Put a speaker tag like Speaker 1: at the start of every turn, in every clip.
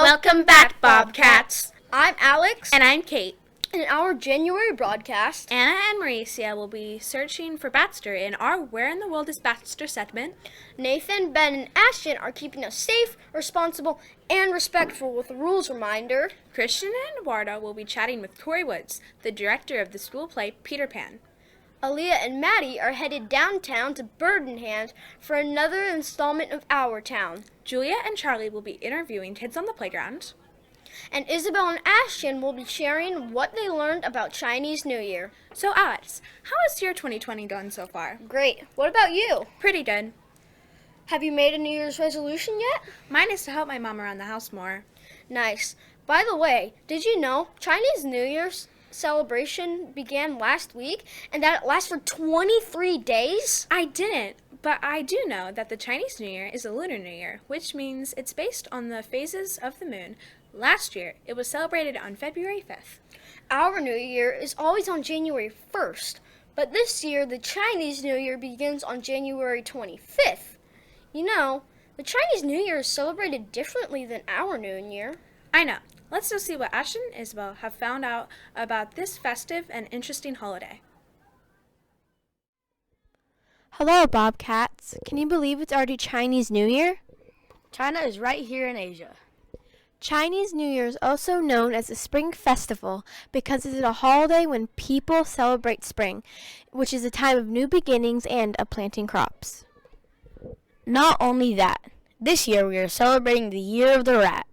Speaker 1: Welcome back, Bobcats.
Speaker 2: I'm Alex.
Speaker 1: And I'm Kate.
Speaker 2: In our January broadcast,
Speaker 1: Anna and Mauricia will be searching for Baxter in our Where in the World is Baxter segment.
Speaker 2: Nathan, Ben, and Ashton are keeping us safe, responsible, and respectful with a rules reminder.
Speaker 1: Christian and Eduardo will be chatting with Tori Woods, the director of the school play Peter Pan.
Speaker 2: Aaliyah and Maddie are headed downtown to Bird in Hand for another installment of Our Town.
Speaker 1: Julia and Charlie will be interviewing kids on the playground.
Speaker 2: And Isabel and Ashton will be sharing what they learned about Chinese New Year.
Speaker 1: So Alex, how has your 2020 gone so far?
Speaker 2: Great. What about you?
Speaker 1: Pretty good.
Speaker 2: Have you made a New Year's resolution yet?
Speaker 1: Mine is to help my mom around the house more.
Speaker 2: Nice. By the way, did you know Chinese New Year's celebration began last week and that it lasts for 23 days?
Speaker 1: I didn't, but I do know that the Chinese New Year is a Lunar New Year, which means it's based on the phases of the moon. Last year, it was celebrated on February 5th.
Speaker 2: Our New Year is always on January 1st, but this year the Chinese New Year begins on January 25th. You know, the Chinese New Year is celebrated differently than our New Year.
Speaker 1: I know. Let's go see what Ashton and Isabel have found out about this festive and interesting holiday.
Speaker 3: Hello, Bobcats. Can you believe it's already Chinese New Year?
Speaker 4: China is right here in Asia.
Speaker 3: Chinese New Year is also known as the Spring Festival because it is a holiday when people celebrate spring, which is a time of new beginnings and of planting crops.
Speaker 4: Not only that, this year we are celebrating the Year of the Rat.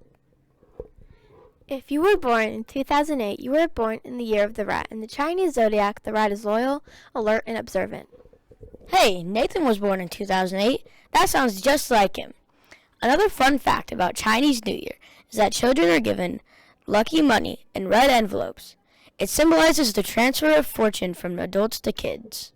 Speaker 3: If you were born in 2008, you were born in the Year of the Rat. In the Chinese zodiac, the rat is loyal, alert, and observant.
Speaker 4: Hey, Nathan was born in 2008. That sounds just like him. Another fun fact about Chinese New Year is that children are given lucky money in red envelopes. It symbolizes the transfer of fortune from adults to kids.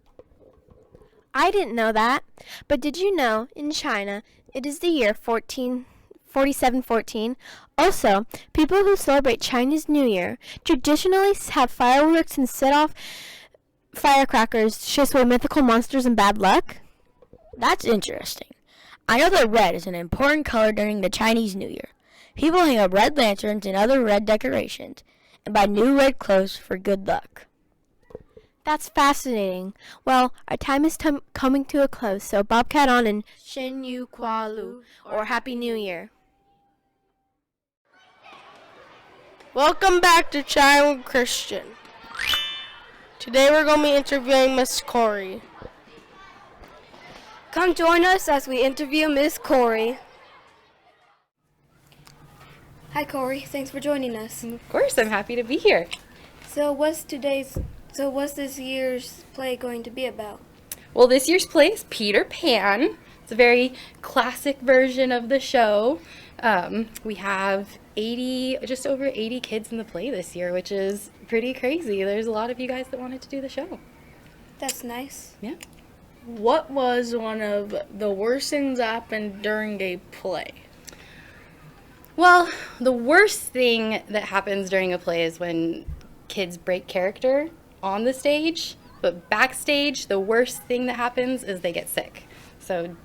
Speaker 3: I didn't know that, but did you know in China it is the year 4714? Also, people who celebrate Chinese New Year traditionally have fireworks and set off firecrackers to chase away mythical monsters and bad luck.
Speaker 4: That's interesting. I know that red is an important color during the Chinese New Year. People hang up red lanterns and other red decorations and buy new red clothes for good luck.
Speaker 3: That's fascinating. Well, our time is coming to a close, so Bobcat on and Shen Yu Kwa Lu, or Happy New Year.
Speaker 5: Welcome back to Child Christian. Today we're going to be interviewing Miss Corey.
Speaker 2: Come join us as we interview Miss Corey. Hi Corey, thanks for joining us.
Speaker 6: Of course, I'm happy to be here.
Speaker 2: So what's this year's play going to be about?
Speaker 6: Well, this year's play is Peter Pan. It's a very classic version of the show. We have just over 80 kids in the play this year, which is pretty crazy. There's a lot of you guys that wanted to do the show.
Speaker 2: That's nice.
Speaker 6: Yeah.
Speaker 5: What was one of the worst things that happened during a play?
Speaker 6: Well, the worst thing that happens during a play is when kids break character on the stage, but backstage, the worst thing that happens is they get sick. So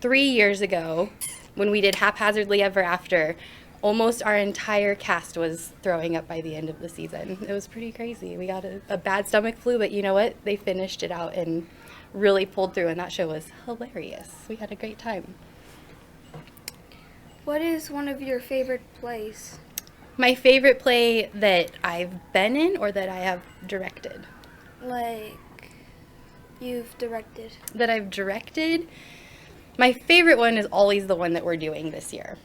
Speaker 6: 3 years ago, when we did Haphazardly Ever After, almost our entire cast was throwing up by the end of the season. It was pretty crazy. We got a bad stomach flu, but you know what? They finished it out and really pulled through, and that show was hilarious. We had a great time.
Speaker 2: What is one of your favorite plays?
Speaker 6: My favorite play that I've been in or that I have directed?
Speaker 2: Like, you've directed.
Speaker 6: That I've directed? My favorite one is always the one that we're doing this year.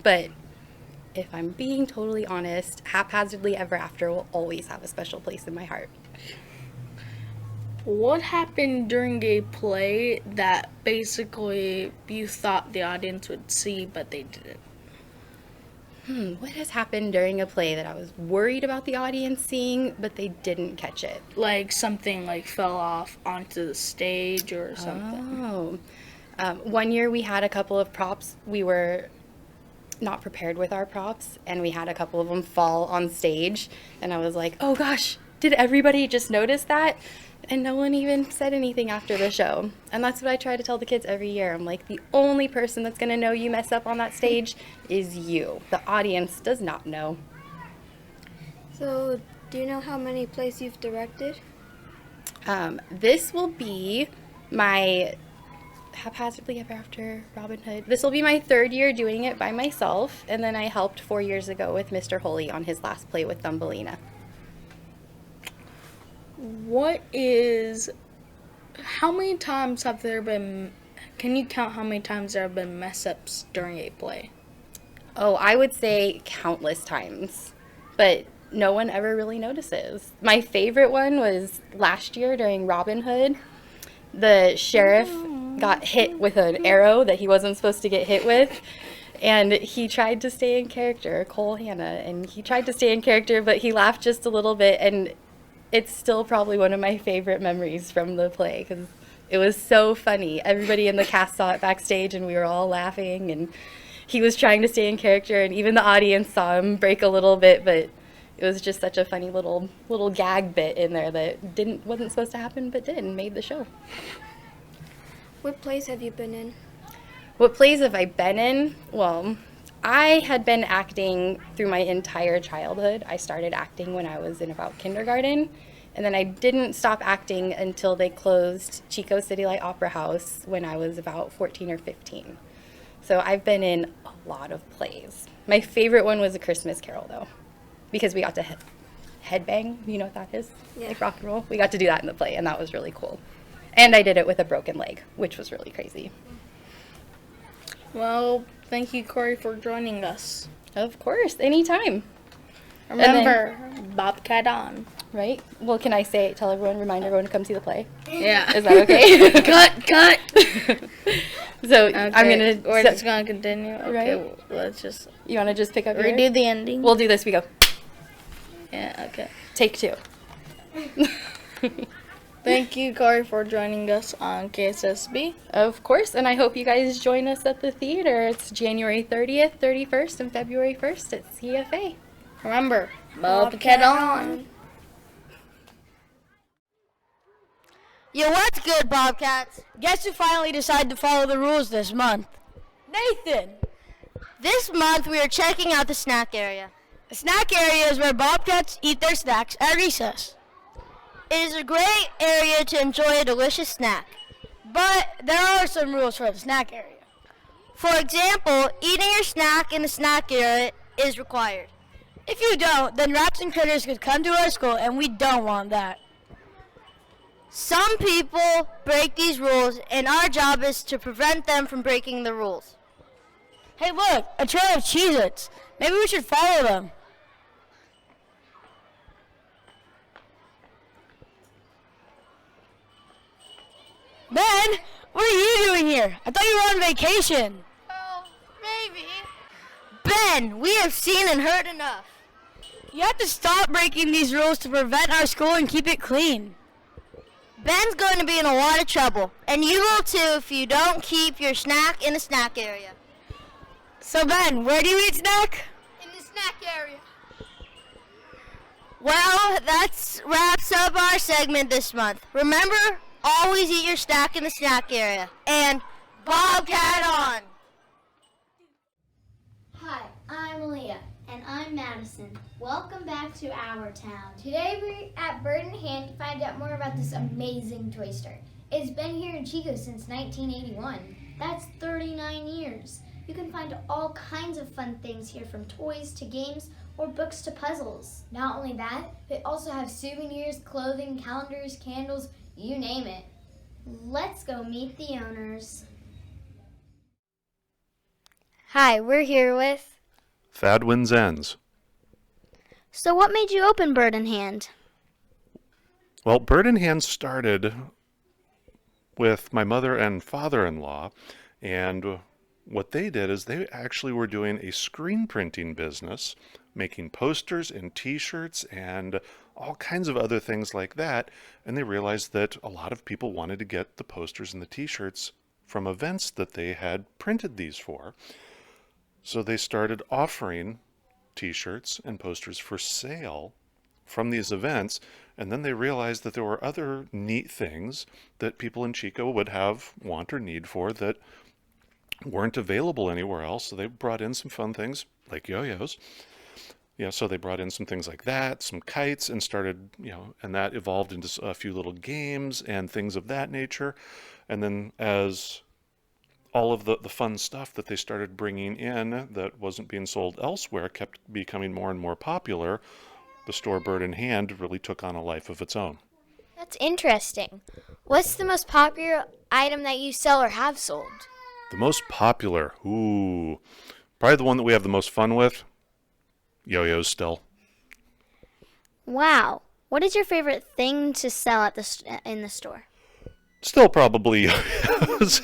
Speaker 6: But if I'm being totally honest, Haphazardly Ever After will always have a special place in my heart.
Speaker 5: What happened during a play that basically you thought the audience would see, but they didn't?
Speaker 6: What has happened during a play that I was worried about the audience seeing, but they didn't catch it?
Speaker 5: Like something like fell off onto the stage or something.
Speaker 6: One year we had a couple of props. We were not prepared with our props, and we had a couple of them fall on stage, and I was like, oh gosh, did everybody just notice that? And no one even said anything after the show. And that's what I try to tell the kids every year. I'm like, the only person that's going to know you mess up on that stage is you. The audience does not know.
Speaker 7: So, do you know how many plays you've directed?
Speaker 6: This will be my haphazardly ever after Robin Hood. This will be my 3rd year doing it by myself. And then I helped 4 years ago with Mr. Holy on his last play with Thumbelina.
Speaker 5: How many times have there been, can you count how many times there have been mess ups during a play?
Speaker 6: Oh, I would say countless times, but no one ever really notices. My favorite one was last year during Robin Hood. The sheriff got hit with an arrow that he wasn't supposed to get hit with, and he tried to stay in character, Cole Hanna, and he tried to stay in character, but he laughed just a little bit, and it's still probably one of my favorite memories from the play because it was so funny. Everybody in the cast saw it backstage and we were all laughing, and he was trying to stay in character, and even the audience saw him break a little bit, but it was just such a funny little gag bit in there that wasn't supposed to happen but did and made the show.
Speaker 7: What plays have you been in?
Speaker 6: What plays have I been in? Well, I had been acting through my entire childhood. I started acting when I was in about kindergarten, and then I didn't stop acting until they closed Chico City Light Opera House when I was about 14 or 15. So I've been in a lot of plays. My favorite one was A Christmas Carol, though, because we got to headbang. You know what that is?
Speaker 7: Yeah.
Speaker 6: Like rock and roll. We got to do that in the play, and that was really cool. And I did it with a broken leg, which was really crazy.
Speaker 5: Well, thank you, Corey, for joining us.
Speaker 6: Of course, anytime.
Speaker 5: Remember, Bobcat on.
Speaker 6: Right? Well, can I tell everyone, remind everyone to come see the play?
Speaker 5: Yeah.
Speaker 6: Is that okay?
Speaker 5: Cut!
Speaker 6: So
Speaker 5: Okay,
Speaker 6: I'm going to...
Speaker 5: we're just going to continue. Okay,
Speaker 6: Right?
Speaker 5: let's just
Speaker 6: You want to just pick up your...
Speaker 5: redo the ending.
Speaker 6: We'll do this. We go.
Speaker 5: Yeah, okay.
Speaker 6: Take 2.
Speaker 5: Thank you, Corey, for joining us on KSSB.
Speaker 6: Of course, and I hope you guys join us at the theater. It's January 30th, 31st, and February 1st at CFA.
Speaker 5: Remember, Bobcat on.
Speaker 4: Yo, what's good, Bobcats? Guess who finally decided to follow the rules this month? Nathan!
Speaker 2: This month we are checking out the snack area.
Speaker 4: The snack area is where Bobcats eat their snacks at recess.
Speaker 2: It is a great area to enjoy a delicious snack.
Speaker 4: But there are some rules for the snack area.
Speaker 2: For example, eating your snack in the snack area is required.
Speaker 4: If you don't, then rats and critters could come to our school, and we don't want that.
Speaker 2: Some people break these rules, and our job is to prevent them from breaking the rules.
Speaker 4: Hey, look, a trail of Cheez-Its. Maybe we should follow them. Ben, what are you doing here? I thought you were on vacation.
Speaker 2: Well, maybe. Ben, we have seen and heard enough.
Speaker 4: You have to stop breaking these rules to prevent our school and keep it clean.
Speaker 2: Ben's going to be in a lot of trouble, and you will too if you don't keep your snack in the snack area.
Speaker 4: So Ben, where do you eat snack?
Speaker 2: In the snack area. Well, that wraps up our segment this month. Remember, always eat your snack in the snack area. And Bobcat on!
Speaker 8: Hi, I'm Leah. And I'm Madison. Welcome back to our town. Today we're at Bird in Hand to find out more about this amazing toy store. It's been here in Chico since 1981. That's 39 years. You can find all kinds of fun things here, from toys to games or books to puzzles. Not only that, they also have souvenirs, clothing, calendars, candles, you name it. Let's go meet the owners.
Speaker 7: Hi, we're here with...
Speaker 9: Thad wins ends.
Speaker 7: So what made you open Bird in Hand?
Speaker 9: Well, Bird in Hand started with my mother and father-in-law, and what they did is they actually were doing a screen printing business, making posters and t-shirts and all kinds of other things like that, and they realized that a lot of people wanted to get the posters and the t-shirts from events that they had printed these for. So they started offering t-shirts and posters for sale from these events, And then they realized that there were other neat things that people in Chico would have want or need for that weren't available anywhere else. So they brought in some fun things like yo-yos. So they brought in some things like that, some kites, and started, and that evolved into a few little games and things of that nature. And then as all of the fun stuff that they started bringing in that wasn't being sold elsewhere kept becoming more and more popular, the store Bird in Hand really took on a life of its own.
Speaker 3: That's interesting. What's the most popular item that you sell or have sold?
Speaker 9: The most popular, probably the one that we have the most fun with, yo-yos still.
Speaker 3: Wow. What is your favorite thing to sell in the store?
Speaker 9: Still probably yo-yos.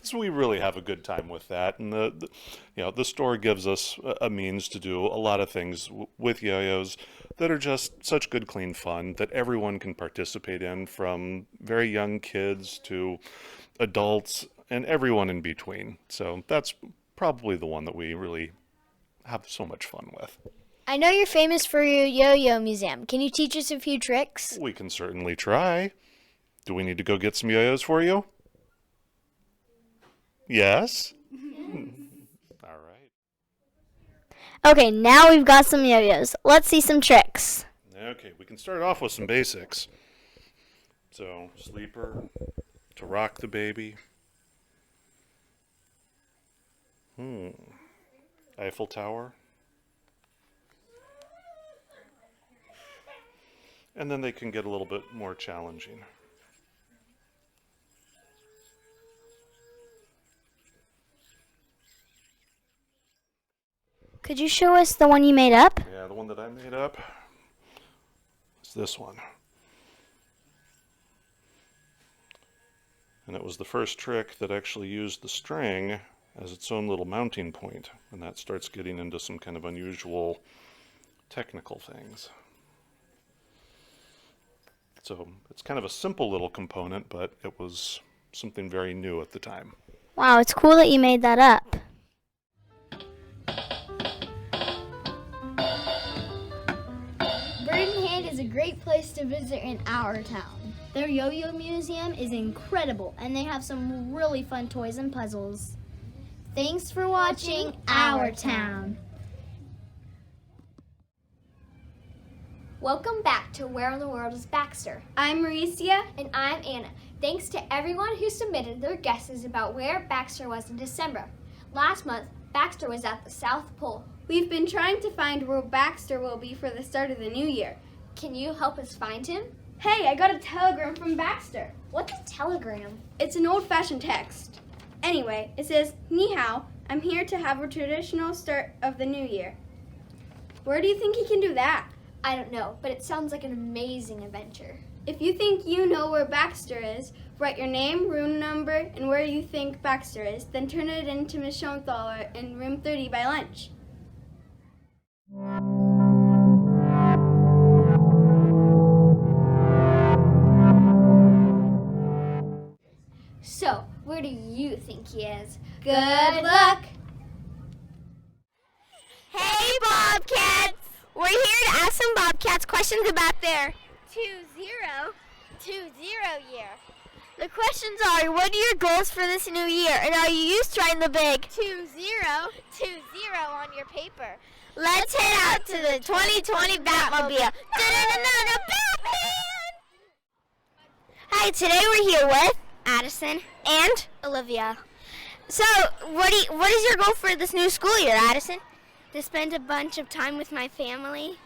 Speaker 9: So we really have a good time with that, and the store gives us a means to do a lot of things with yo-yos that are just such good, clean fun that everyone can participate in, from very young kids to adults and everyone in between. So that's probably the one that we really have so much fun with.
Speaker 3: I know you're famous for your yo-yo museum. Can you teach us a few tricks?
Speaker 9: We can certainly try. Do we need to go get some yo-yos for you? Yes? All right.
Speaker 3: Okay, now we've got some yo-yos. Let's see some tricks.
Speaker 9: Okay, we can start off with some basics. So, sleeper, to rock the baby. Eiffel Tower. And then they can get a little bit more challenging.
Speaker 3: Could you show us the one you made up?
Speaker 9: Yeah, the one that I made up is this one. And it was the first trick that actually used the string as its own little mounting point. And that starts getting into some kind of unusual technical things. So it's kind of a simple little component, but it was something very new at the time.
Speaker 3: Wow, it's cool that you made that up.
Speaker 8: Bird in Hand is a great place to visit in our town. Their yo-yo museum is incredible, and they have some really fun toys and puzzles. Thanks for watching Our Town. Welcome back to Where in the World is Baxter? I'm Mauricia. And I'm Anna. Thanks to everyone who submitted their guesses about where Baxter was in December. Last month, Baxter was at the South Pole.
Speaker 7: We've been trying to find where Baxter will be for the start of the new year.
Speaker 8: Can you help us find him?
Speaker 7: Hey, I got a telegram from Baxter.
Speaker 8: What's a telegram?
Speaker 7: It's an old-fashioned text. Anyway, it says, Ni hao, I'm here to have a traditional start of the new year. Where do you think he can do that?
Speaker 8: I don't know, but it sounds like an amazing adventure.
Speaker 7: If you think you know where Baxter is, write your name, room number, and where you think Baxter is, then turn it in to Miss Schoenthaler in room 30 by lunch.
Speaker 8: So, where do you think he is? Good luck!
Speaker 3: Hey, Bobcats! We're here to ask some Bobcats questions about their 2020 year. The questions are, what are your goals for this new year? And are you used to writing the big 2020 on your paper? Let's head out to the 2020 Batmobile. Batman! Hi, today we're here with Addison and Olivia. So, what is your goal for this new school year, Addison?
Speaker 10: To spend a bunch of time with my family.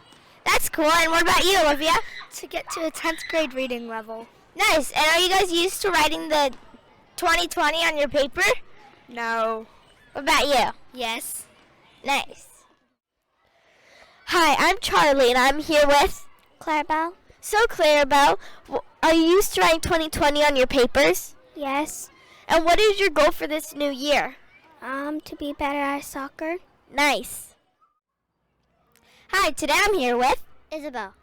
Speaker 3: That's cool. And what about you, Olivia?
Speaker 10: To get to a 10th grade reading level.
Speaker 3: Nice. And are you guys used to writing the 2020 on your paper?
Speaker 10: No.
Speaker 3: What about you?
Speaker 10: Yes.
Speaker 3: Nice. Hi, I'm Charlie, and I'm here with
Speaker 10: Clarabelle?
Speaker 3: So, Clarabelle, are you used to writing 2020 on your papers?
Speaker 10: Yes.
Speaker 3: And what is your goal for this new year?
Speaker 10: To be better at soccer.
Speaker 3: Nice. Hi, today I'm here with
Speaker 10: Isabel.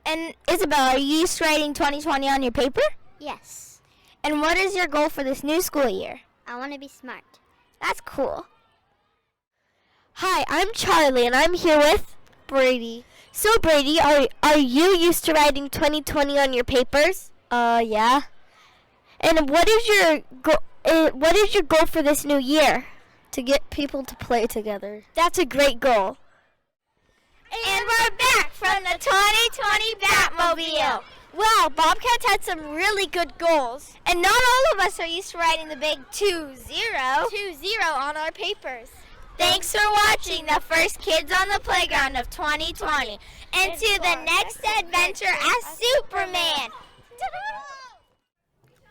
Speaker 3: And Isabel, are you used to writing 2020 on your paper?
Speaker 10: Yes.
Speaker 3: And what is your goal for this new school year?
Speaker 10: I want to be smart.
Speaker 3: That's cool. Hi, I'm Charlie, and I'm here with
Speaker 10: Brady.
Speaker 3: So Brady, are you used to writing 2020 on your papers?
Speaker 4: Yeah.
Speaker 3: And what is your goal for this new year?
Speaker 4: To get people to play together.
Speaker 3: That's a great goal. And we're back from the 2020 Batmobile. Wow, Bobcats had some really good goals. And not all of us are used to writing the big 2-0 on our papers. Thanks for watching the first Kids on the Playground of 2020. And to the next adventure as Superman.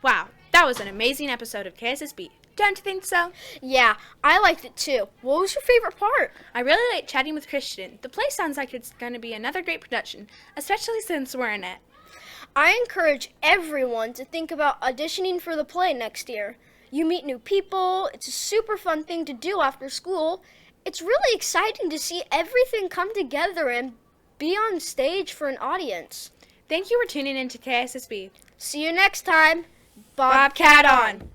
Speaker 1: Wow, that was an amazing episode of KSSB. Don't you think so?
Speaker 2: Yeah, I liked it too. What was your favorite part?
Speaker 1: I really like chatting with Christian. The play sounds like it's going to be another great production, especially since we're in it.
Speaker 2: I encourage everyone to think about auditioning for the play next year. You meet new people. It's a super fun thing to do after school. It's really exciting to see everything come together and be on stage for an audience.
Speaker 1: Thank you for tuning in to KSSB.
Speaker 2: See you next time.
Speaker 1: Bobcat on!